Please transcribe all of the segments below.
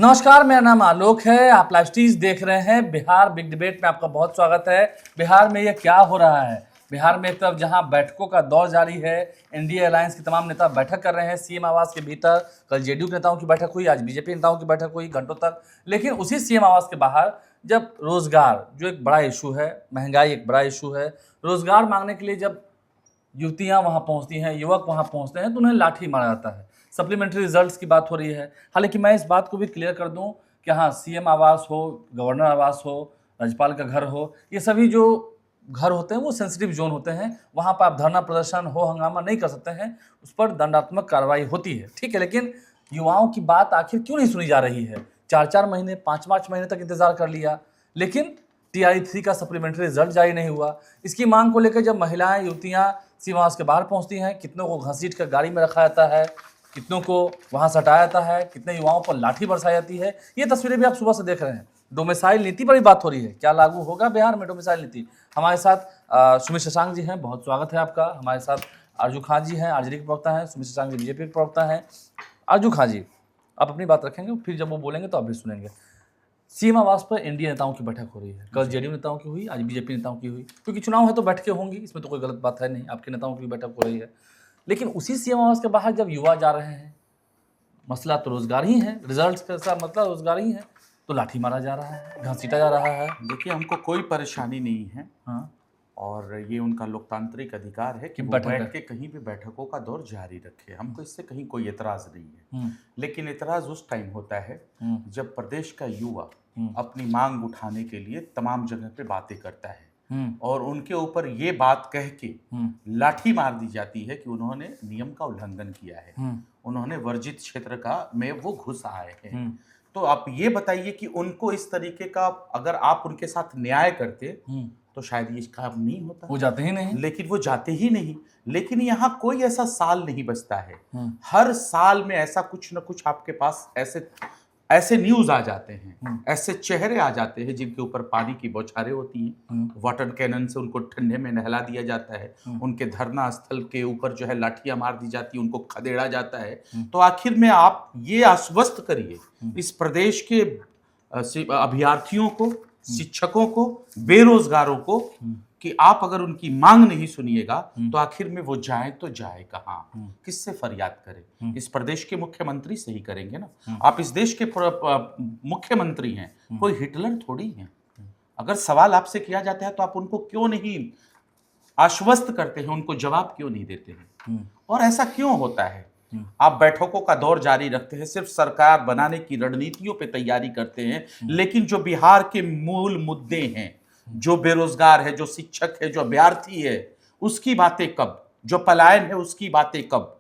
नमस्कार, मेरा नाम आलोक है। आप लाइव स्ट्रीज देख रहे हैं। बिहार बिग डिबेट में आपका बहुत स्वागत है। बिहार में ये क्या हो रहा है? बिहार में एक तरफ जहां बैठकों का दौर जारी है, एनडीए अलायंस के तमाम नेता बैठक कर रहे हैं सीएम आवास के भीतर। कल जेडीयू के नेताओं की बैठक हुई, आज बीजेपी नेताओं की बैठक हुई घंटों तक। लेकिन उसी सीएम आवास के बाहर जब रोजगार, जो एक बड़ा इशू है, महंगाई एक बड़ा इशू है, रोजगार मांगने के लिए जब युवतियां वहां पहुंचती हैं, युवक वहां पहुंचते हैं, तो उन्हें लाठी मारा जाता है। सप्लीमेंट्री रिजल्ट्स की बात हो रही है। हालांकि मैं इस बात को भी क्लियर कर दूं कि हाँ, सीएम आवास हो, गवर्नर आवास हो, राज्यपाल का घर हो, ये सभी जो घर होते हैं वो सेंसिटिव जोन होते हैं। वहां पर आप धरना प्रदर्शन हो हंगामा नहीं कर सकते हैं, उस पर दंडात्मक कार्रवाई होती है, ठीक है। लेकिन युवाओं की बात आखिर क्यों नहीं सुनी जा रही है? 4-4 महीने, 5-5 महीने तक इंतजार कर लिया, लेकिन TRE-3 का सप्लीमेंट्री रिजल्ट जारी नहीं हुआ। इसकी मांग को लेकर जब महिलाएं, युवतियां सीमाओं के बाहर पहुंचती हैं, कितनों को घसीट कर गाड़ी में रखा जाता है, कितनों को वहां से हटाया जाता है, कितने युवाओं पर लाठी बरसाई जाती है, ये तस्वीरें भी आप सुबह से देख रहे हैं। डोमिसाइल नीति पर भी बात हो रही है, क्या लागू होगा बिहार में डोमिसाइल नीति? हमारे साथ सुमित शशांक जी हैं, बहुत स्वागत है आपका। हमारे साथ आरजू खान जी हैं, आरजेडी के प्रवक्ता हैं। सुमित शशांक जी बीजेपी के प्रवक्ता हैं। आरजू खान जी, आप अपनी बात रखेंगे, फिर जब वो बोलेंगे तो आप भी सुनेंगे। सीएम आवास पर एनडीए नेताओं की बैठक हो रही है। कल जेडीयू नेताओं की हुई, आज बीजेपी नेताओं की हुई, क्योंकि चुनाव है तो बैठकें होंगी, इसमें तो कोई गलत बात है नहीं। आपके नेताओं की भी बैठक हो रही है। लेकिन उसी सीएम आवास के बाहर जब युवा जा रहे हैं, मसला तो रोजगार ही है, रिजल्ट का साथ मतलब रोजगार ही है, तो लाठी मारा जा रहा है, घसीटा जा रहा है। देखिए, हमको कोई परेशानी नहीं है। हाँ, और ये उनका लोकतांत्रिक अधिकार है कि वो बैठ के कहीं भी बैठकों का दौर जारी रखे। हमको इससे कहीं कोई एतराज नहीं है। लेकिन एतराज उस टाइम होता है जब प्रदेश का युवा अपनी मांग उठाने के लिए तमाम जगह पे बातें करता है और उनके ऊपर ये बात कह के लाठी मार दी जाती है कि उन्होंने नियम का उल्लंघन किया है, उन्होंने वर्जित क्षेत्र का में वो घुस आए हैं। तो आप ये बताइए कि उनको इस तरीके का अगर आप उनके साथ न्याय करते तो शायद ये काम नहीं होता। वो जाते ही नहीं, लेकिन वो जाते ही नहीं। लेकिन यहाँ कोई ऐसा साल नहीं बचता है। हर साल में ऐसा कुछ न कुछ आपके पास ऐसे न्यूज आ जाते हैं, ऐसे चेहरे आ जाते हैं जिनके ऊपर पानी की बौछारें होती हैं, वाटर कैनन से उनको ठंडे में नहला दिया जाता है, उनके धरना स्थल के ऊपर जो है लाठियां मार दी जाती है, उनको खदेड़ा जाता है। तो आखिर में आप ये आश्वस्त करिए इस प्रदेश के अभ्यर्थियों को, शिक्षकों को, बेरोजगारों को कि आप अगर उनकी मांग नहीं सुनिएगा तो आखिर में वो जाए तो जाए कहाँ, किससे फरियाद करें? इस प्रदेश के मुख्यमंत्री से ही करेंगे ना। आप इस देश के मुख्यमंत्री हैं, कोई हिटलर थोड़ी हैं। अगर सवाल आपसे किया जाता है तो आप उनको क्यों नहीं आश्वस्त करते हैं, उनको जवाब क्यों नहीं देते हैं? और ऐसा क्यों होता है? आप बैठकों का दौर जारी रखते हैं, सिर्फ सरकार बनाने की रणनीतियों पे तैयारी करते हैं, लेकिन जो बिहार के मूल मुद्दे हैं, जो बेरोजगार है, जो शिक्षक है, जो अभ्यर्थी है, उसकी बातें कब? जो पलायन है उसकी बातें कब?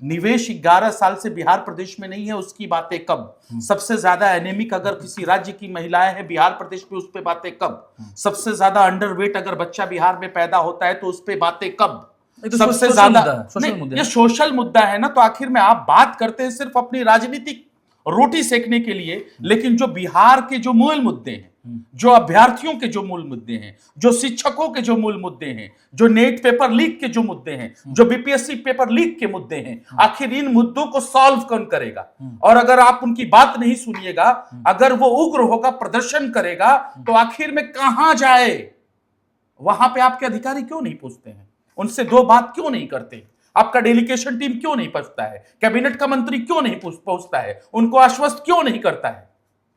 निवेश 11 साल से बिहार प्रदेश में नहीं है, उसकी बातें कब? सबसे ज्यादा एनेमिक अगर किसी राज्य की महिलाएं हैं बिहार प्रदेश में, उस पे बातें कब? सबसे ज्यादा अंडरवेट अगर बच्चा बिहार में पैदा होता है तो उस पे बातें कब? तो सबसे ज्यादा ये सोशल मुद्दा है ना। तो आखिर में आप बात करते हैं सिर्फ अपनी राजनीतिक रोटी सेकने के लिए, लेकिन जो बिहार के जो मूल मुद्दे हैं, जो अभ्यर्थियों के जो मूल मुद्दे हैं, जो शिक्षकों के जो मूल मुद्दे हैं, जो नेट पेपर लीक के जो मुद्दे हैं, जो बीपीएससी पेपर लीक के मुद्दे हैं, आखिर इन मुद्दों को सॉल्व कौन करेगा? और अगर आप उनकी बात नहीं सुनिएगा, अगर वो उग्र होगा, प्रदर्शन करेगा, तो आखिर में कहां जाए? वहां पे आपके अधिकारी क्यों नहीं पूछते हैं? उनसे दो बात क्यों नहीं करते? आपका डेलीगेशन टीम क्यों नहीं पहुंचता है? कैबिनेट का मंत्री क्यों नहीं पहुंचता है? उनको आश्वस्त क्यों नहीं करता है?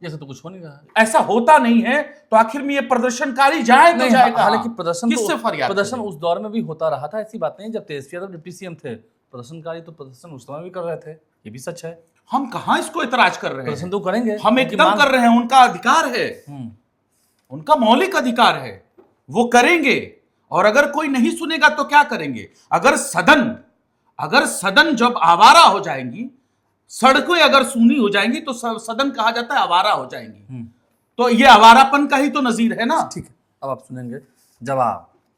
जैसे तो कुछ हो नहीं रहा है। ऐसा होता नहीं है तो आखिर में ये प्रदर्शनकारी जाए तो जाएगा। हालांकि प्रदर्शन किससे फरियाद? प्रदर्शन उस दौर में भी होता रहा था, ऐसी बात नहीं। जब तेजस्वी यादव डिप्टी सीएम थे, प्रदर्शनकारी तो प्रदर्शन उस समय भी कर रहे थे, ये भी सच है। हम कहां इसको इतराज कर रहे हैं? प्रदर्शन तो करेंगे, हम एकदम कर रहे हैं, उनका अधिकार है, उनका मौलिक अधिकार है, वो करेंगे। और अगर कोई नहीं सुनेगा तो क्या करेंगे? अगर सदन जब आवारा हो जाएंगी, सड़कें अगर सूनी हो जाएंगी, तो सदन कहा जाता है आवारा हो जाएंगी। तो ये आवारापन का ही तो नजीर है ना। ठीक है, अब आप सुनेंगे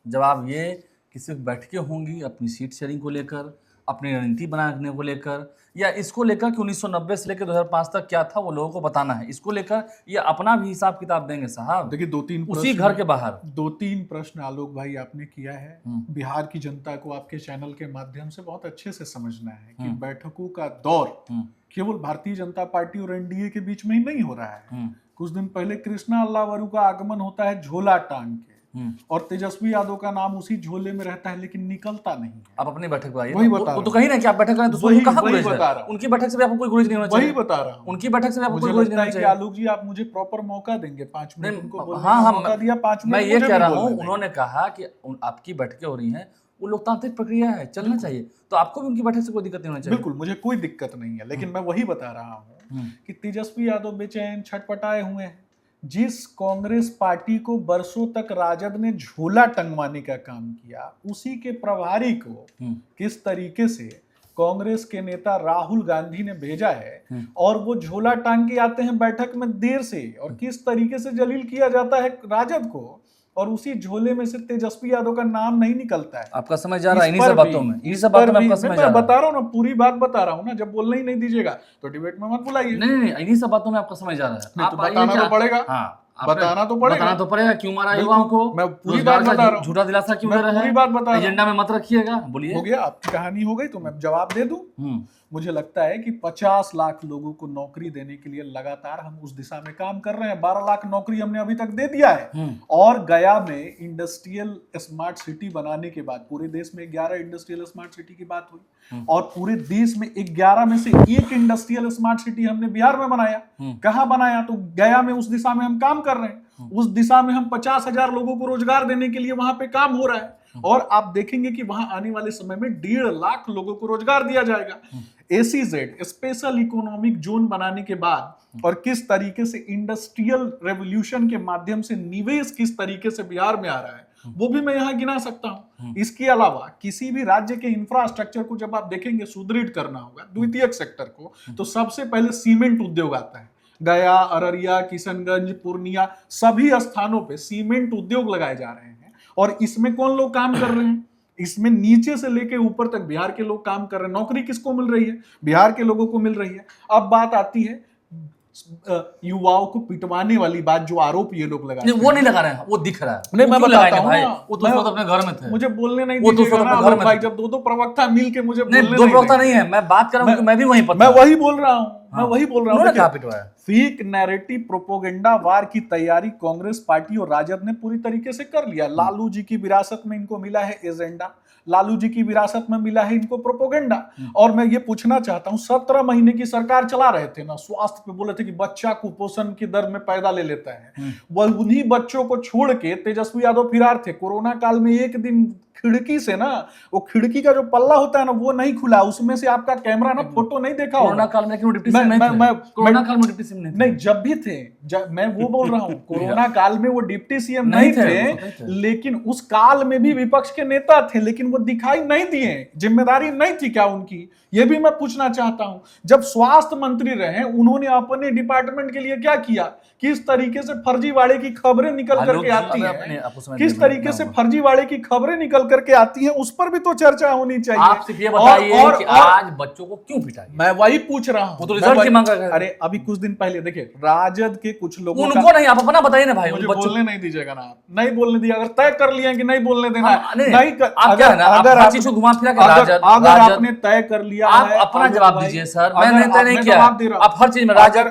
जवाब ये कि सिर्फ बैठकें होंगी अपनी सीट शेयरिंग को लेकर, अपनी रणनीति बनाने को लेकर, या इसको लेकर कि 1990 से लेकर 2005 तक क्या था वो लोगों को बताना है, इसको लेकर ये अपना भी हिसाब किताब देंगे साहब? देखिए, उसी घर के बाहर 2-3 प्रश्न आलोक भाई आपने किया है। बिहार की जनता को आपके चैनल के माध्यम से बहुत अच्छे से समझना है कि बैठकों का दौर केवल भारतीय जनता पार्टी और एनडीए के बीच में ही नहीं हो रहा है। कुछ दिन पहले कृष्णा अल्लावरू का आगमन होता है झोला टांग के, और तेजस्वी यादव का नाम उसी झोले में रहता है, लेकिन निकलता नहीं है। आप अपनी बैठक पर आइए। वही बता वो तो कहीं ना कि आप बैठक करें तो उसमें कहाँ गुरेज है? बता रहा हूं। उनकी बैठक से भी आपको कोई गुरेज नहीं होना चाहिए। वही बता रहा हूं। उनकी बैठक से भी आपको मुझे कोई गुरेज नहीं लगता होना है कि चाहिए। आलोक जी आप मुझे प्रॉपर मौका देंगे, 5 मिनट उनको बोलने हाँ का हाँ, मौका दिया, 5 मिनट मैं ये मुझे कह भी रहा बोलने हूँ, देंगे। उन्होंने कहा कि आपकी बैठकें हो रही हैं, वो लोकतांत्रिक प्रक्रिया है, चलना चाहिए, तो आपको भी उनकी बैठक से कोई दिक्कत नहीं होनी चाहिए। बिल्कुल, मुझे कोई दिक्कत नहीं है, लेकिन मैं वही बता रहा हूँ कि तेजस्वी यादव बेचैन छटपटाए हुए हैं। जिस कांग्रेस पार्टी को बरसों तक राजद ने झोला टंगवाने का काम किया, उसी के प्रभारी को किस तरीके से कांग्रेस के नेता राहुल गांधी ने भेजा है, और वो झोला टांग के आते हैं बैठक में देर से, और किस तरीके से जलील किया जाता है राजद को, और उसी झोले में से तेजस्वी यादव का नाम नहीं निकलता है। आपका समझ जा रहा है इन्हीं सब बातों में, इन्हीं सब बातों में आपका समझ जा रहा है। मैं बता रहा हूँ ना, पूरी बात बता रहा हूँ ना, जब बोलने ही नहीं दीजिएगा तो डिबेट में मत बुलाइए। नहीं, इन्हीं सब बातों में आपका समझ जा रहा है। तो बताना तो पड़ेगा। हाँ, बताना तो पड़ेगा। क्यों मारा युवाओं को? मैं पूरी बात बता रहा हूँ। झूठा दिलासा क्यों दे रहे हैं? पूरी बात बता रहा हूँ। एजेंडा में मत रखिएगा। बोलिए। हो गया, आपकी कहानी हो गई तो मैं जवाब दे दूं। मुझे लगता है कि 50 लाख लोगों को नौकरी देने के लिए लगातार हम उस दिशा में काम कर रहे हैं। 12 लाख नौकरी हमने अभी तक दे दिया है, और गया में इंडस्ट्रियल स्मार्ट सिटी बनाने के बाद पूरे देश में 11 इंडस्ट्रियल स्मार्ट सिटी की बात हुई, और पूरे देश में 11 में से 1 इंडस्ट्रियल स्मार्ट सिटी हमने बिहार में बनाया। कहां बनाया? तो गया में। उस दिशा में हम काम कर रहे हैं। उस दिशा में हम 50,000 लोगों को रोजगार देने के लिए वहां पे काम हो रहा है, और आप देखेंगे कि वहां आने वाले समय में 1.5 लाख लोगों को रोजगार दिया जाएगा। SEZ स्पेशल इकोनॉमिक जोन बनाने के बाद, और किस तरीके से इंडस्ट्रियल रेवोल्यूशन के माध्यम से निवेश किस तरीके से बिहार में आ रहा है, वो भी मैं यहां गिना सकता हूं। इसके अलावा किसी भी राज्य के इंफ्रास्ट्रक्चर को जब आप देखेंगे सुदृढ़ करना होगा, द्वितीयक सेक्टर को, तो सबसे पहले सीमेंट उद्योग आता है। गया, अररिया, किशनगंज, पूर्णिया, सभी स्थानों पे सीमेंट उद्योग लगाए जा रहे हैं, और इसमें कौन लोग काम कर रहे हैं? इसमें नीचे से लेके ऊपर तक बिहार के लोग काम कर रहे हैं। नौकरी किसको मिल रही है? बिहार के लोगों को मिल रही है। अब बात आती है युवाओं को पिटवाने वाली बात, जो आरोप ये लोग लगा रहे हैं। वो नहीं लगा रहे हैं, वो दिख रहा है। नहीं, मैं बताता हूं भाई, वो तो अपने घर में थे। मुझे बोलने नहीं वो तो दीजिएगा ना घर में भाई, जब दो प्रवक्ता मिल के मुझे नहीं, 2 प्रवक्ता नहीं है, मैं बात कर रहा हूं, मैं भी वहीं पर मैं वही बोल रहा हूं। मैं वही बोल रहा हूं। क्या पिटवाया? फेक नैरेटिव प्रोपोगेंडा वार की तैयारी कांग्रेस पार्टी और राजद ने पूरी तरीके से कर लिया। लालू जी की विरासत में इनको मिला है एजेंडा, लालू जी की विरासत में मिला है इनको प्रोपोगेंडा। और मैं ये पूछना चाहता हूं, 17 महीने की सरकार चला रहे थे ना, स्वास्थ्य पे बोले थे कि बच्चा कुपोषण की दर में पैदा ले लेता है, वह उन्हीं बच्चों को छोड़ के तेजस्वी यादव फिरार थे। कोरोना काल में एक दिन खिड़की से ना, वो खिड़की का जो पल्ला होता है ना, वो नहीं खुला, उसमें से आपका कैमरा ना फोटो नहीं देखा होगा। कोरोना काल में क्यों डिप्टी सीएम नहीं थे? कोरोना काल में डिप्टी सीएम नहीं, जब भी थे, मैं वो बोल रहा हूँ, कोरोना काल में वो डिप्टी सीएम नहीं थे, लेकिन उस काल में भी विपक्ष के नेता थे, लेकिन वो दिखाई नहीं दिए। जिम्मेदारी नहीं थी क्या उनकी? ये भी मैं पूछना चाहता हूं। जब स्वास्थ्य मंत्री रहे, उन्होंने अपने डिपार्टमेंट के लिए क्या किया? किस तरीके से फर्जीवाड़े की खबरें निकल करके आती हैं, किस तरीके से फर्जीवाड़े की खबरें निकल करके आती हैं, उस पर भी तो चर्चा होनी चाहिए। आप सिर्फ ये बताइए कि आज बच्चों को क्यों पिटाई? मैं वही पूछ रहा हूं। तो रिजल्ट की मांग कर रहे हैं। अरे अभी कुछ दिन पहले देखिए, राजद के कुछ लोगों उनको नहीं, आप अपना बताइए ना भाई। मुझे बोलने नहीं दीजिएगा ना, नहीं बोलने दिया। अगर तय कर लिया कि नहीं बोलने देना, अगर आपने तय कर लिया, आप अपना जवाब दीजिए सर। मैंने तय नहीं किया, आप हर चीज में राजद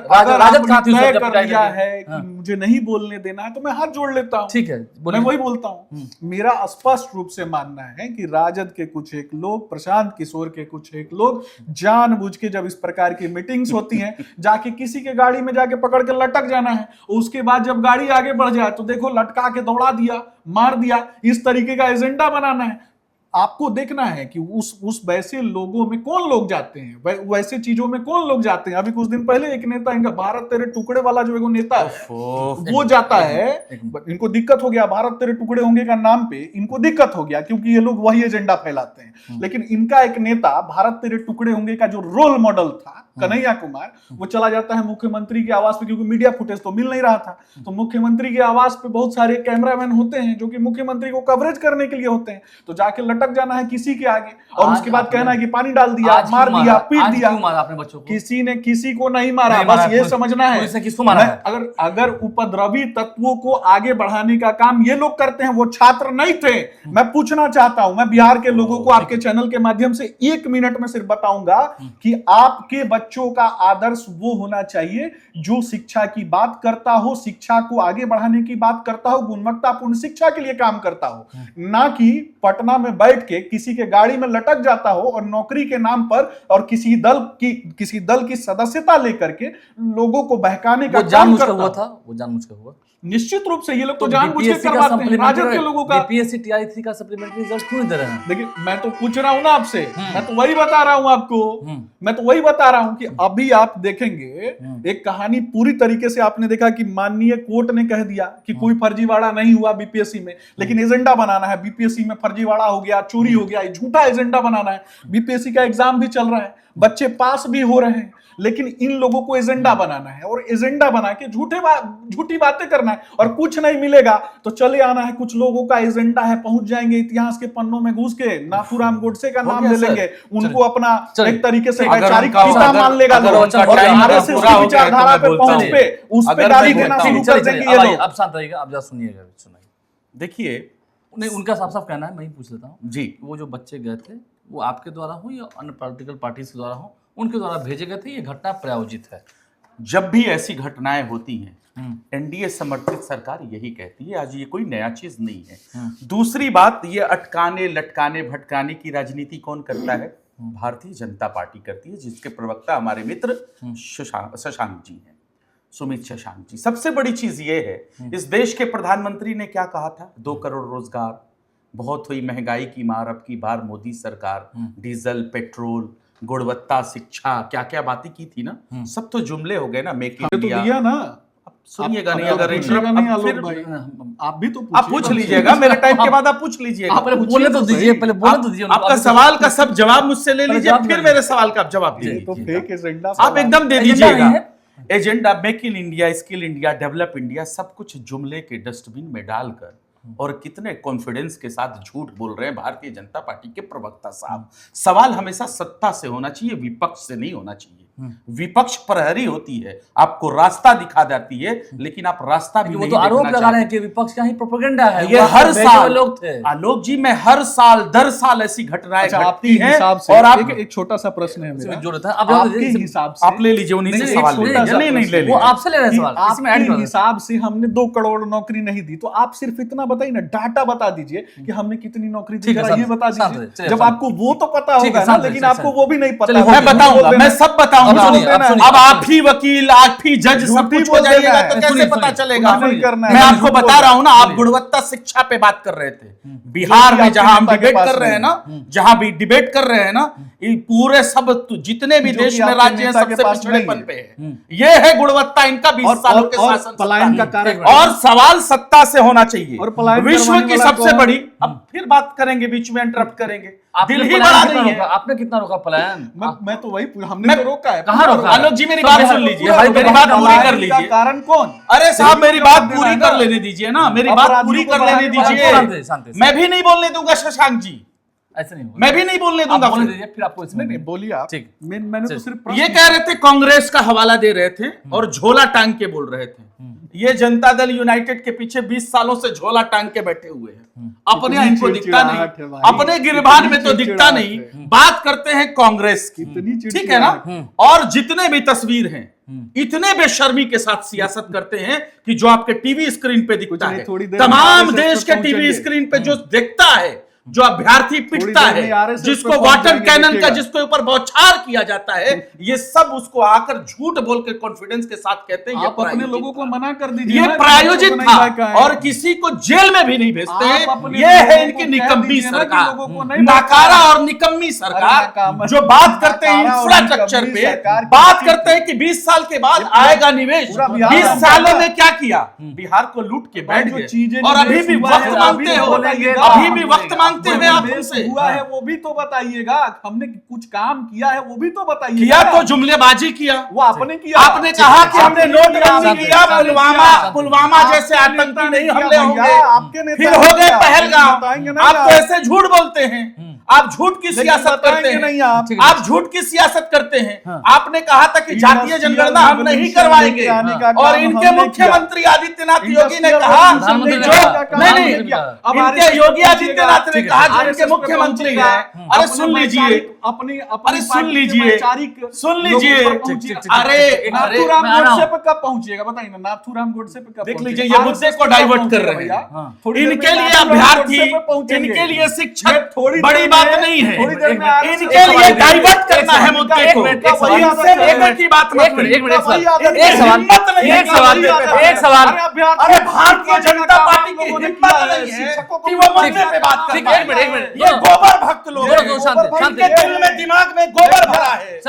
तय कर लिया है कि मुझे नहीं बोलने देना है, तो मैं हाथ जोड़ लेता हूँ। ठीक है, मैं वही बोलता हूँ। मेरा स्पष्ट रूप से मानना है कि राजद के कुछ एक लोग, प्रशांत किशोर के कुछ एक लोग, जानबूझ के जब इस प्रकार की मीटिंग्स होती हैं, जाके किसी के गाड़ी में जाके पकड़ के लटक जाना है, उसके बाद जब गाड़ी आगे बढ़ जाए तो देखो लटका के दौड़ा दिया, मार दिया, इस तरीके का एजेंडा बनाना है। आपको देखना है कि उस वैसे लोगों में कौन लोग जाते हैं, वैसे चीजों में कौन लोग जाते हैं। अभी कुछ दिन पहले एक नेता, इनका भारत तेरे टुकड़े वाला जो एक नेता है, वो जाता है। इनको दिक्कत हो गया, भारत तेरे टुकड़े होंगे का नाम पे इनको दिक्कत हो गया, क्योंकि ये लोग वही एजेंडा फैलाते हैं। लेकिन इनका एक नेता भारत तेरे टुकड़े होंगे का जो रोल मॉडल था, कन्हैया कुमार, वो चला जाता है मुख्यमंत्री के आवास पे, क्योंकि मीडिया फुटेज तो मिल नहीं रहा था। तो मुख्यमंत्री के आवास पे बहुत सारे कैमरामैन होते हैं जो कि मुख्यमंत्री को कवरेज करने के लिए होते हैं, तो जाके लटक जाना है किसी के आगे और आज उसके बाद आपने- कहना है कि पानी डाल दिया, आज मार क्यों दिया, मारा? पीट आज दिया। क्यों मारा आपने बच्चों को? किसी ने किसी को नहीं मारा, नहीं बस मारा, ये पुलिस- समझना है। पुलिस ने किसको मारा है? अगर उपद्रवी तत्वों को आगे बढ़ाने का काम ये लोग करते हैं, वो छात्र नहीं थे। मैं पूछना चाहता हूं, मैं बिहार के लोगों को आपके चैनल के माध्यम से 1 मिनट में सिर्फ बताऊंगा कि आपके बच्चों का आदर्श वो होना चाहिए जो शिक्षा की बात करता हो, शिक्षा को आगे बढ़ाने की बात करता हो, गुणवत्तापूर्ण शिक्षा के लिए काम करता हो, ना कि पटना में बैठ के किसी के गाड़ी में लटक जाता हो और नौकरी के नाम पर और किसी दल की सदस्यता लेकर के लोगों को बहकाने का वो काम जानबूझकर करता हुआ हो। था, वो जानबूझकर हुआ। निश्चित रूप से ये लोग तो तो जानबूझ के बीपीएससी का करवाते हैं, राजद के लोगों का। बीपीएससी टीआई-3 का सप्लीमेंट्री रिजल्ट क्यों नहीं दे रहे हैं? देखिए, मैं तो पूछ रहा हूं ना आपसे, मैं तो वही बता रहा हूं आपको, मैं तो वही बता रहा हूं कि अभी आप देखेंगे एक कहानी पूरी तरीके से आपने देखा कि माननीय कोर्ट ने कह दिया कि कोई फर्जीवाड़ा नहीं हुआ बीपीएससी में, लेकिन एजेंडा बनाना है, बीपीएससी में फर्जीवाड़ा हो गया, चोरी हो गया, झूठा एजेंडा बनाना है। बीपीएससी का एग्जाम भी चल रहा है, बच्चे पास भी हो रहे हैं, लेकिन इन लोगों को एजेंडा बनाना है और एजेंडा बना के झूठी बातें करना है और कुछ नहीं मिलेगा तो चले आना है। कुछ लोगों का एजेंडा है, पहुंच जाएंगे इतिहास के पन्नों में घुस के, नाथूराम गोडसे का नाम ले लेंगे, उनको अपना एक तरीके से वैचारिक पिता मान लेगा लोग और आरएसएस की विचारधारा पे पहुंच पे उस पे गाली देना शुरू कर देंगे ये लोग। अब शांत रहिएगा, अब जरा सुनिएगा, सुनाइए। देखिए, नहीं, उनका साफ साफ कहना है, मैं ही पूछ लेता हूँ जी, वो जो बच्चे गए थे वो आपके द्वारा हो या अन्य पॉलिटिकल पार्टी के द्वारा हो, उनके द्वारा भेजे गए थे, ये घटना प्रायोजित है? जब भी ऐसी घटनाएं होती हैं एनडीए समर्थित सरकार यही कहती है, आज ये कोई नया चीज नहीं है। दूसरी बात, ये अटकाने लटकाने भटकाने की राजनीति कौन करता है? भारतीय जनता पार्टी करती है, जिसके प्रवक्ता हमारे मित्र शशांक जी हैं, सुमित शशांक जी। सबसे बड़ी चीज ये है, इस देश के प्रधानमंत्री ने क्या कहा था? 2 करोड़ रोजगार, बहुत हुई महंगाई की मार, अब की बार मोदी सरकार, डीजल पेट्रोल, गुणवत्ता शिक्षा, क्या क्या बातें की थी ना, सब तो जुमले हो गए ना। मेक इन तो इंडिया दिया ना, सुनिएगा नहीं, अब अगर पूछिएगा नहीं अब आलोक फिर भाई, आप भी तो आप पूछ लीजिएगा, मेरे टाइम के बाद आप पूछ लीजिएगा। आप पहले बोले तो दीजिए, पहले बोले तो दीजिए। आपका सवाल का सब जवाब मुझसे ले लीजिए, फिर मेरे सवाल का आप जवाब ये तो दीजिए। फेक एजेंडा आप एकदम दे एजेंडा दीजिएगा। नहीं है। Agenda make in India, skill India, develop India, सब कुछ जुमले के डस्टबिन में डालकर और कितने कॉन्फिडेंस के साथ झूठ बोल रहे हैं भारतीय जनता पार्टी के प्रवक्ता साहब। सवाल हमेशा सत्ता से होना चाहिए, विपक्ष से नहीं होना चाहिए। विपक्ष प्रहरी होती है, आपको रास्ता दिखा देती है, लेकिन आप रास्ता भी वो नहीं तो आरोप देखना लगा रहे चाहते। हैं कि विपक्ष का ही प्रोपेगेंडा है, ये वो हर भेजे साल हुए लोग थे। आलोक जी, मैं हर साल दर साल ऐसी घटनाएं अच्छा, घटती आपके हैं हिसाब से और आप एक छोटा सा प्रश्न है मेरा, जो रहता है, अब आपके इसे- हिसाब से आप ले लीजिए, उन्हीं से नहीं, सवाल एक ले छोटा लीजिए। सा नहीं नहीं ले वो लीजिए। आपसे ले रहे हैं कि सवाल, इसमें ऐड आपके कर हिसाब से हमने 2 करोड़ नौकरी नहीं दी, तो आप सिर्फ इतना बताइए ना, डाटा बता दीजिए कि हमने कितनी नौकरी दी, ठीक है, जरा ये शांत- बता शांत दीजिए। रहिए, चलिए, जब शांत आपको वो तो पता ठीक है, होगा ना, शांत रहिए, लेकिन शांत आपको रहिए। वो भी नहीं पता चलिए, होगा। मैं बताऊंगा, मैं सब बताऊंगा। अब सुनिए, अब सुनिए। अब आप ही वकील, आप ही जज, सब झूठी कुछ हो बोल देना जाइएगा है। तो कैसे सुनिए, पता सुनिए, चलेगा? नहीं करना है, मैं झूठ आपको बोल बता रहा हूं ना, आप सुनिए। गुणवत्ता शिक्षा पे बात कर रहे थे। बिहार में आपके जहां हम नेता के डिबेट पास कर रहे हैं नहीं ना, जहां भी डिबेट कर रहे हैं ना, ये पूरे सब जितने भी जो देश कि में आपके राज्य हैं, नेता के सबसे पास पिछड़ेपन नहीं पे है। ये है गुणवत्ता इनका 20 सालों के और शासन पलायन का सत्ता। कारण और सवाल सत्ता से होना चाहिए। और पलायन विश्व करवाने की वाला सबसे कौन? बड़ी, अब फिर बात करेंगे, बीच में इंटरप्ट करेंगे। आपने दिल ही पलायन बड़ा कितना नहीं रोका? है। आपने कितना रोका पलायन? मैं तो वही हमने तो रोका है। कहाँ रोका? आलोक जी, मेरी बात सुन लीजिए, भाई, मेरी बात पूरी कर पलायन का लीजिए। कारण कौन? अरे साहब, मेरी बात पूरी देना है कर ना। लेने दीजिए ना, मेरी बात अपराधियों पूरी को कर लेने बढ़ाने वाला दीजिए। शांति, शांति, मैं भी नहीं बोलने दूंगा शशांक जी, ऐसे नहीं होगा। मैं भी नहीं बोलने आप दूंगा। बोलने फिर दीजिए, फिर आपको इसमें नहीं बोलिए आप। ठीक। मैंने तो सिर्फ ये कह रहे थे, कांग्रेस का हवाला दे रहे थे और झोला टांग के बोल रहे थे। ये जनता दल यूनाइटेड के पीछे 20 सालों से झोला टांग के बैठे हुए हैं। अपने कितनी इनको दिखता चिड़चिड़ाहट है नहीं, भाई, अपने गिरबान में तो कितनी दिखता नहीं। चिड़चिड़ाहट है। बात करते हैं कांग्रेस की, कितनी ठीक है ना। चिड़चिड़ाहट और जितने भी तस्वीर हैं, इतने बेशर्मी के साथ सियासत करते हैं कि जो आपके टीवी स्क्रीन पे दिखता नहीं, है, थोड़ी देर में तमाम RSS देश पे के टीवी पहुंचेंगे। स्क्रीन पे जो दिखता है, जो अभ्यर्थी पिटता देर में है, RSS जिसको पे पहुंच वाटर जाएंगे, कैनन का, देखिएगा। जिसके ऊपर बौछार किया जाता है, ये सब उसको आकर झूठ बोल के कॉन्फिडेंस के साथ कहते हैं ये आप अपने प्रायोजित लोगों को था। मना कर दीजिए ये ना, प्रायोजित लोगों को था नहीं बहकाएं। और किसी को जेल में भी नहीं भेजते आप हैं। अपने ये है लोगों इनकी को कह निकम्मी दीजिए ना कि सरकार, लोगों को नहीं नाकारा बहकाएं। और निकम्मी अरे सरकार, नाकारा जो बात करते हैं और इंफ्रास्ट्रक्चर निकम्मी पे, सरकार की बात चीज करते हैं कि 20 साल के बाद ये पूरा- आएगा निवेश। पूरा बिहार 20 हम सालों कहता- में क्या किया? बिहार को लूट के बैठ जो गए चीजें और अभी निवेश भी हुआ वक्त है, मांगते अभी हो, बोलेंगे, अभी भी वक्त बोलेंगे। मांगते हुए आप उन्मेष हमसे हुआ है वो भी तो बताइएगा, हमने कुछ काम किया है वो भी तो बताइएगा। किया तो जुमलेबाजी किया, वो आपने किया। आपने कहा कि हमने नोटबंदी किया, शांति, पुलवामा जैसे आतंकी नहीं हमले होंगे, आपके नेता फिर हो गए बताएंगे पहलगाम। नहीं आप तो ऐसे झूठ बोलते हैं, आप झूठ की सियासत करते हैं, नहीं आप झूठ की सियासत करते हैं। आपने कहा था कि जातीय जनगणना हम नहीं करवाएंगे, और इनके मुख्यमंत्री आदित्यनाथ योगी ने कहा, नहीं, इनके योगी आदित्यनाथ ने कहा जो इनके मुख्यमंत्री है, अरे सुन लीजिए, अरे सुन लीजिए, सुन लीजिए, अरे नाथूराम गोडसे पे कब पहुंचिएगा बताइए ना, नाथूराम गोडसे पे कब देख लीजिए, ये मुद्दे को डाइवर्ट कर रहे हैं। इनके लिए अभ्यर्थी, इनके लिए शिक्षक बड़ी बात नहीं है, इनके लिए डाइवर्ट करना है मुद्दे को। इनसे की बात मत करिए। एक सवाल अरे भारतीय जनता पार्टी की हिम्मत नहीं है कि वो मुद्दे पे बात कर पाए। एक मिनट ये गोबर भक्त लोग हैं, शांति, इनके दिल में दिमाग में गोबर भरा है।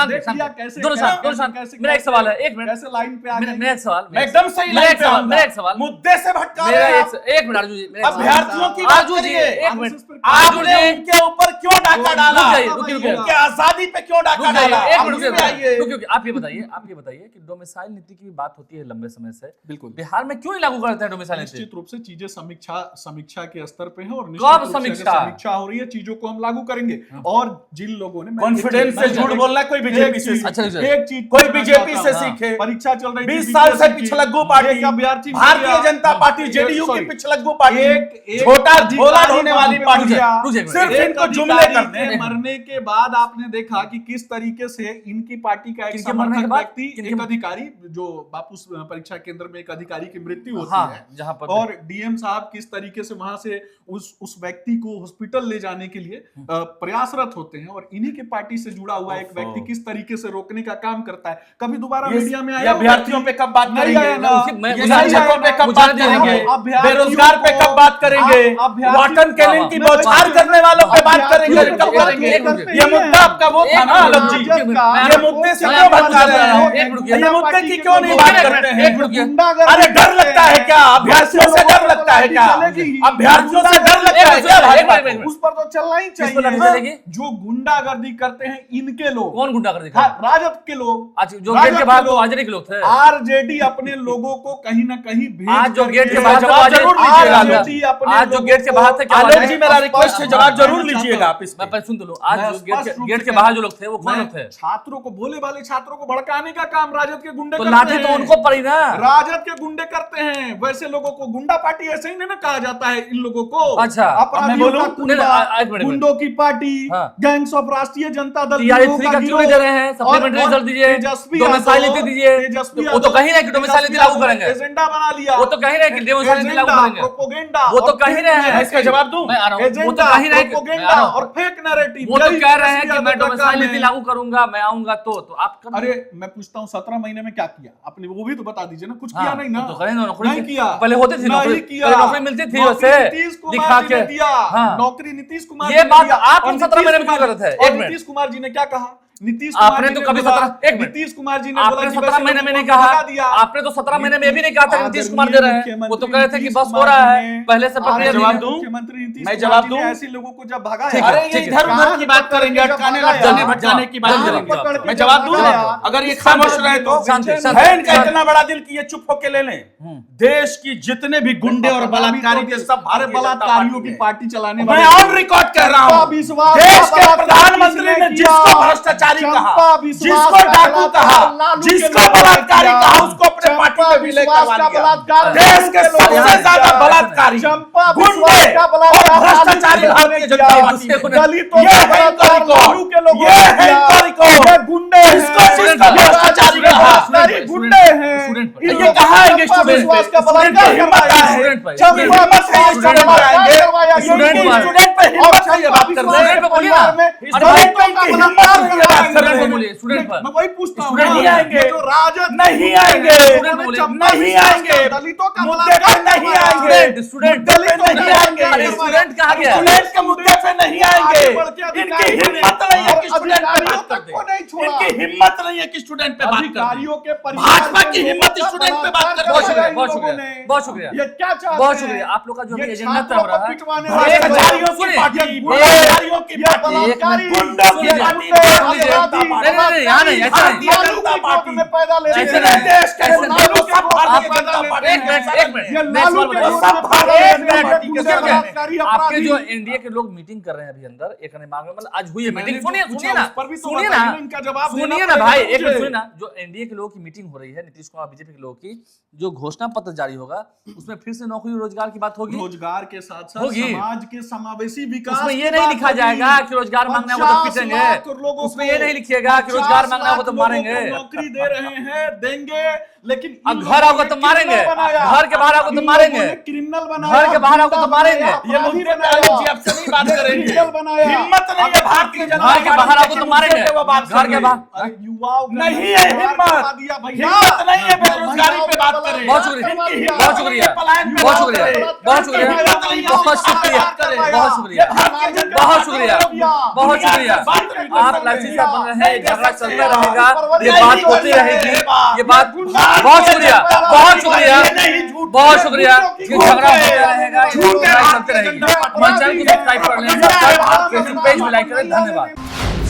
दोनों शांत। मेरा एक सवाल है, एक मिनट, कैसे लाइन पे आ गए? मेरा एक सवाल, मैं एकदम सही लाइन पे आऊंगा। मेरा एक सवाल, मुद्दे से भटका मेरा रहे हैं आप। एक मिनट आरजू जी, मेरा एक सवाल। अभ्यर्थियों की बात आरजू जी, करिए। एक मिनट आरजू आपने जी, उनके ऊपर क्यों डाका डाला? रुकिए। उनके आजादी पे क्यों डाका डाला? एक आप मिनट इसमें आइए। रुकिए। आप ये बताइए कि डोमिसाइल नीति की भी बात होती है लंबे समय से, बिल्कुल। बिहार में क्यों नहीं लागू करते हैं डोमिसाइल नीति? निश्चित रूप से चीजें समीक्षा के स्तर पे हैं, और कब निश्चित रूप से समीक्षा? अगर समीक्षा हो रही है चीजों को हम लागू करेंगे। और जिन लोगों ने कॉन्फिडेंस से झूठ बोलना कोई बीजेपी से अच्छा, एक चीज कोई बीजेपी से सीखे। परीक्षा चल रही थी 20 साल से पिछलग्गू पार्टी, अभ्यर्थी भारतीय जनता पार्टी, जेडीयू की पिछलग्गू पार्टी, एक छोटा झोला ढोने वाली पार्टी, रुकिए। सिर्फ इनको जुमले करते हैं। मरने के बाद आपने देखा कि किस तरीके से इनकी पार्टी का एक किनके मरने के समर्थक बाद? व्यक्ति, किनके- एक अधिकारी, जो बापू परीक्षा केंद्र में एक अधिकारी की मृत्यु होती हाँ, है, जहाँ पर और डीएम साहब किस तरीके से वहां से उस व्यक्ति को हॉस्पिटल ले जाने के लिए प्रयासरत होते हैं, और इन्हीं की पार्टी से जुड़ा हुआ एक व्यक्ति किस तरीके से रोकने का काम करता है। कभी दोबारा मीडिया में ये आया अभ्यर्थियों पे कब बात नहीं करेंगे? आया ना। ये शिक्षकों पे कब बात करेंगे? बेरोजगार पे कब बात करेंगे? वाटन कैलेंड की बौछार करने वालों पे बात करेंगे? कब करेंगे? ये मुद्दा आपका वो था ना आलम जी, ये मुद्दे से क्यों भटका रहे हैं? ये मुद्दे की क्यों नहीं बात करते हैं? अरे डर लगता है क्या? अभ्यर्थियों से डर लगता है क्या? अभ्यर्थियों से डर लगता है क्या? उस पर तो चलना ही किस पर लड़ाई चाहिए। चलेगी? जो गुंडागर्दी करते हैं इनके लोग, कौन गुंडागर्दी हाँ, करता है? राजद के लोग, आज जो गेट के बाहर तो आजरे के लोग थे। आरजेडी अपने लोगों को कहीं ना कहीं भेज आज जो करके- गेट के बाहर थे वो जवाब जरूर लीजिएगा। आरजेडी अपने आज जो लोगों गेट के को- बाहर थे क्या आलोक जी, मेरा रिक्वेस्ट है, जवाब जरूर लीजिएगा आप इस मैं पे। पहले सुन तो लो। आज मैं जो स्पष्ट रूप गेट से के बाहर जो लोग थे वो कौन मैं लोग थे? छात्रों को, भोले भाले छात्रों को भड़काने का काम राजद के गुंडे तो करते लाठी हैं। तो उनको पड़ी ना। राजद के गुंडे करते हैं, वैसे लोगों को गुंडा पार्टी ऐसे ही नहीं ना कहा जाता है इन लोगों को। अच्छा, अपराधियों अब मैं बोलूं? का गुंडा, एक मिनट। गुंडों की पार्टी, हाँ। गैंग्स ऑफ राष्ट्रीय जनता दल, TRE लोगों 3 का क्यों गिरोह, नहीं दे रहे हैं? सप्लीमेंट्री और रिजल्ट दीजिए, तेजस्वी डोमिसाइल यादव- नीति दीजिए। तेजस्वी वो तो यादव- कहीं नहीं कि डोमिसाइल नीति लागू करेंगे। एजेंडा बना लिया, वो तो कहीं नहीं कि डोमिसाइल नीति लागू एजेंडा, करेंगे। प्रोपोगेंडा, वो तो और कहीं नहीं है। मैं इसका जवाब दूं? मैं आ रहा हूं। वो तो एजेंडा, कहीं नहीं कि मैं प्रोपोगेंडा आ रहा हूं। और फेक नैरेटिव। वो तो यही कह रहे हैं तेजस्वी कि मैं यादव का डोमिसाइल काम नीति है। लागू करूंगा, मैं आऊंगा तो आप कर। अरे मैं पूछता हूँ 17 महीने में क्या किया आपने, वो भी तो बता दीजिए ना। कुछ हाँ, किया नहीं ना, तो करें ना, नौकरी नहीं किया, पहले होती थी नौकरी, नहीं किया। पहले नौकरी मिलती थी नौकरी वैसे नीतीश कुमार दिखा जी के ने दिया। हाँ। नौकरी नीतीश कुमार ये जी ने बात दिया। आप और 17 महीने में क्यों नीतीश करते थे? कुमार- एक और मिनट। नीतीश कुमार जी ने क्या कहा? नीतीश आपने कुमार जी तो ने कभी बोला- 17 एक मिनट। नीतीश कुमार जी ने आपने बोला कि 17 वैसे महीने में लोगों नहीं को भगा कहा। दिया। आपने तो 17 महीने में भी नहीं कहा था कि नीतीश कुमार दे रहे हैं। वो तो कह रहे थे कि नीतीश बस हो कुमार रहा जी है, ने- पहले से प्रक्रिया जवाब दी दूं? मुख्यमंत्री नीतीश मैं कुमार जवाब जी ने दूं? ऐसे लोगों को जब भगा ठीक है, है, अरे ये ठीक है। इधर उधर की बात करेंगे, अटकाने भटकाने भटकाने की बात जल्दी करेंगे। जवाब। मैं जवाब दूं? अगर ये खामोश रहे तो शांति, है इनका इतना बड़ा दिल कि ये चुप होके ले लें। देश की जितने भी गुंडे और बलात्कारी थे सब अरे बलात्कारियों की पार्टी चलाने मैं ऑन रिकॉर्ड कह रहा हूं। विश्वास देश का के बलात्कार प्रधानमंत्री किसने ने किया? जिसको भ्रष्टाचारी चंपा कहा, विश्वास जिसको का डाकू बलात्कार कहा, लालू के जिसको लोगों ने बलात्कारी किया। कहा, उसको अपने चंपा पार्टी में विलय विश्वास करवा का दिया। बलात्कार देश के लालू सबसे लोगों ने ज्यादा किया। बलात्कारी, चंपा गुंडे विश्वास का और बलात्कार भ्रष्टाचारी लालू भारतीय ने जनता किया। पार्टी है। दलितों ये का है बलात्कार इनको लालू के लोगों ये ने है किया। इनको ये गुंडे हैं। जिसको भ्रष्टाचारी ये कहा, बलात्कारी गुंडे हैं। स्टूडेंट पर। ये कहाँ आएंगे चंपा स्टूडेंट विश्वास का पे? बलात्कार स्टूडेंट पे करवाया हिम्मत है। स्टूडेंट पर। चंपा हिम्मत है विश्वास का स्टूडेंट बलात्कार आएंगे। करवाया। स्टूडेंट ये पर। स्टूडेंट पे हिम्मत है ये बात कर रहे स्टूडेंट हैं। पे बोलिए ना। इस अरे दलितों भाई, का इनकी बलात्कार हिम्मत है ये बात कर करवाया। रहे हैं। बोलिए, स्टूडेंट पर। मैं वही पूछता हूँ स्टूडेंट ना, नहीं आएंगे। ये जो राजद नहीं आएंगे। उन्होंने चंपा नहीं विश्वास आएंगे। का दलितों का मुद्दे पे बलात्कार नहीं करवाया। आएंगे। स्टूडेंट मुद्दे पे नहीं आएंगे। अरे स्टूडेंट कहाँ गया? स्टूडेंट के मुद्दे पे नहीं आएंगे। आगे बढ़ के इनकी अधिकारी हिम्मत नहीं है कि स्टूडेंट पे बात अधिकारियों कर तक दे। को नहीं छोड़ा। इनकी हिम्मत नहीं है कि स्टूडेंट पे बात करें। अधिकारियों के भाजपा की हिम्मत स्टूडेंट पे बात करने बहुत शुक्रिया, इन बहुत लोगों शुक्रिया, ने। बहुत शुक्रिया, ये क्या चाहते बहुत हैं? शुक्रिया। आप लोग का जो ये भी एजेंडा छात्रों तय हो रहा को है, पिटवाने एक वाले मिनट, भ्रष्टाचारियों की सुनिए, पार्टी, ये भ्रष्टाचारियों की ये पार्टी, बलात्कारी, गुंडों की ये पार्टी, गुंडे, भारतीय सुनिए, जनता पार्टी, नहीं, नहीं, यहाँ नहीं, ऐसा नहीं। भारतीय जनता पार्टी में पैदा ले ऐसे रहे नहीं, हैं। देश के ऐसे लालू नहीं। के गोद आप- में पैदा ले रहे एक हैं। मिनट, एक मिनट, ये मैं लालू सवाल के बताऊं। गोद में सब पैदा ले भारतीय रहे जनता हैं। पार्टी के गुंडे, साथ बलात्कारी, आपके अपराधी। जो एनडीए के लोग मीटिंग कर रहे हैं अभी अंदर एक मांग में, मतलब आज हुई है मैंने मीटिंग, जो सुनिए पूछा सुनिए ना, उस पर भी तो सुनिए बताइए ना, ना, इनका जवाब देना सुनिए ना पड़ेगा भाई, एक मिनट मुझे। सुनिए ना। जो एनडीए के लोगों की मीटिंग हो रही है, नीतीश कुमार बीजेपी के लोगों की, जो घोषणा पत्र जारी होगा उसमें फिर से नौकरी रोजगार की बात होगी। रोजगार के साथ साथ होगी। समाज के समावेशी विकास उसमें ये की नहीं बात लिखा होगी। जाएगा कि रोजगार मांगना होगा तो 50 पीटेंगे, लाख लोगों उसमें को- ये नहीं लिखिएगा कि 50 रोजगार मांगना होगा लाख तो लोगों मारेंगे, को नौकरी दे रहे हैं, देंगे, लेकिन इन अब लोगों घर आओगे ने तो मारेंगे, क्रिमिनल बनाया। घर के बाहर आओगे तो इन मारेंगे, लोगों ने क्रिमिनल बनाया, घर के बाहर आओगे तो गुंडा मारेंगे। बनाया, ये अपराधी मुद्दे पे बनाया, आलू जी आपसे नहीं बात ये करेंगे। क्रिमिनल बनाया। हिम्मत नहीं है भारतीय जनता घर के पार्टी बाहर आओगे के तो मुद्दे मारेंगे, पे वो बात घर के करेंगे। बाहर, अरे युवाओं का नहीं है हिम्मत, दिया भैया। हिम्मत नहीं है बेरोजगारी पे बात करें। बहुत शुक्रिया, इनकी हिम्मत बहुत नहीं शुक्रिया, है पलायन पे बहुत बात शुक्रिया, करें। बहुत शुक्रिया, इनकी हिम्मत नहीं है बहुत शिक्षा पे शुक्रिया, बात करें। बहुत शुक्रिया, भारतीय जनता बहुत पार्टी शुक्रिया, के लोग बहुत दुनिया शुक्रिया। से बात नहीं कर आप सकते। लाठी साहब बन रहे हैं, नहीं कर झगड़ा सकते चलता हैं। रहेगा, ये नहीं बात कर होती सकते रहेगी, हैं। ये बात, गुंडा बहुत शुक्रिया, बहुत शुक्रिया, नहीं, झूठ बहुत है, शुक्रिया, झूठ ये झगड़ा है, होता रहेगा, ये झूठ है, लड़ाई चलती रहेगी। भारतीय जनता हमारे चैनल को सब्सक्राइब कर लें, फेसबुक पेज में लाइक करें, धन्यवाद।